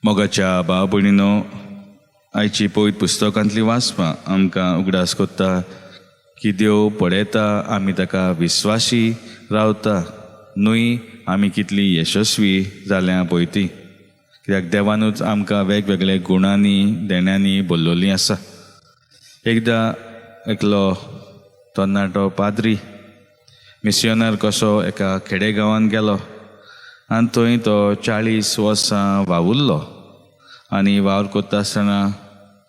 मोगाच्या भाव भयणीनो, आयची पवित्र पुस्तकांतली वाचपां आमकां उगडास कोत्ता की देव पळयता आमी ताका विस्वासी रावता न्हय आमी कितली यशस्वी जाल्या पळयती. कित्याक देवानूच आमकां वेगवेगळे गुणांनी देण्यांनी भरलोलीं आसा. एकदां एकलो तरणाटो पाद्री मिस्योनर कसो एका खेडेगांवांत गेलो आनी थंय तो 40 वर्सां वावुरलो. आनी वावर करता आसतना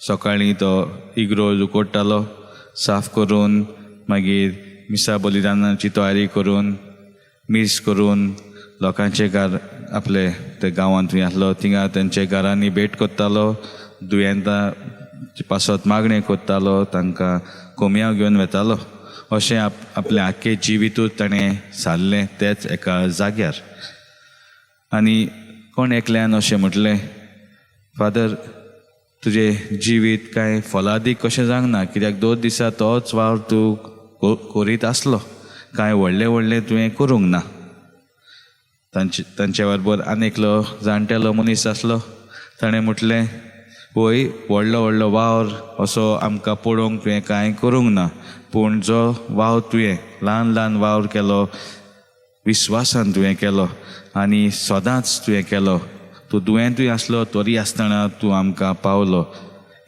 सकाळीं तो इग्रोज उकोडटालो, साफ करून मागीर मिसा बलिदानाची तयारी करून मीस करून लोकांचे घर आपले ते गांवांत थंय आसलो थिंगा तेंचे घरांनी भेट कोत्तालो, दुयेंतां पासत मागणें कोत्तालो, तांकां कोमयाव घेवन वेतालो. अशें आपलें आख्खें जिवितूच ताणें सारलें तेच एका जाग्यार. आनी कोण एकल्यान अशें म्हटलें, फादर तुजें जिवीत कांय फलादीक कशें जावंक ना, कित्याक 2 दिसा तोच वावर तूं करीत आसलो, कांय व्हडलें व्हडलें तुवें करूंक ना. तांचे बरोबर आनी एकलो जाणटेलो मनीस आसलो. ताणें म्हटलें, वय व्हडलो व्हडलो वावर असो आमकां पळोवंक तुवें कांय करूंक ना, पूण जो वावर तुवें ल्हान ल्हान वावर केलो विस्वासान तुवें केलो आनी सदांच तुवें केलो. तूं दुयेंतूय आसलो तरी आसतना तूं आमकां पावलो.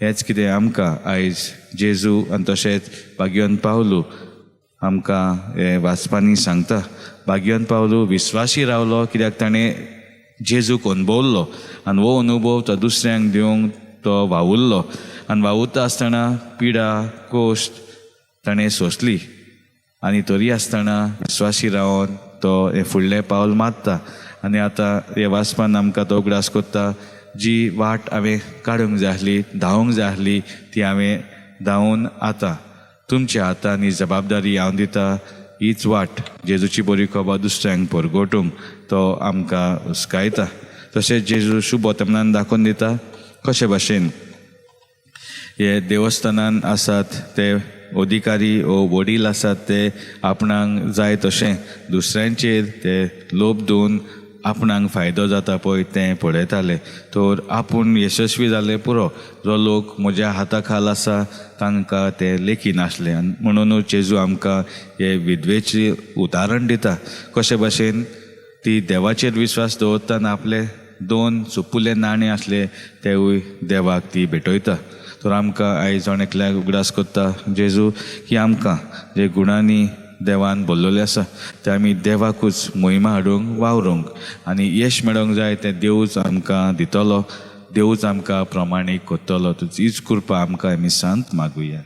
हेंच कितें आमकां आयज जेजू आनी तशेंच भाग्यवन पावलू आमकां हे वाचपांनी सांगता. भाग्यवन पावलू विस्वासी रावलो कित्याक ताणें जेजूक अनुभवलो आनी हो अनुभव तो दुसऱ्यांक दिवंक तो वावुरलो. आनी वावुरता आसतना पिडा कोश्ट ताणें सोंसली आनी तरी आसतना विस्वासी रावन तो हे फुडलें पावल मारता. आनी आतां हे वाचपान आमकां तो उगडास कोत्ता, जी वाट हांवें काडूंक जाय आसली, धांवूंक जाय आसली, ती हांवें धांवून आतां तुमच्या हातांनी जबाबदारी हांव दिता. हीच वाट जेजूची बरी खबर दुसऱ्यांक परगोटूंक तो आमकां हुस्कायता. तशेंच जेजू शुभ वर्तमानान दाखोवन दिता कशे भाशेन हे देवस्थानान आसात ते अधिकारी वो वडील आसात ते आपणाक जाय तशें दुसऱ्यांचेर ते लोभ दिवन आपणाक फायदो जाता पळय तें पळयताले. तर आपूण यशस्वी जाले पुरो, जो लोक म्हज्या हाता खाल आसा तांकां ते लेखी नासले. आनी म्हणूनच जेजू आमकां हे विधवेची उदाहरण दिता कशे भाशेन ती देवाचेर विश्वास दवरतना आपले 2 सुपुले नाणे आसले तेवूय देवाक ती भेटयता. तर आमकां आयज एकल्याक उगडास कोत्ता जेजू की आमकां जे गुणांनी देवान भरलेले आसा ते आमी देवाकूच महिमा हाडूंक वावरूंक आनी यश मेळोंक जाय तें देवूच आमकां दितलो, देवूच आमकां प्रमाणीक कोत्तलो. हीच कृपा आमकां आमी सांत मागुया.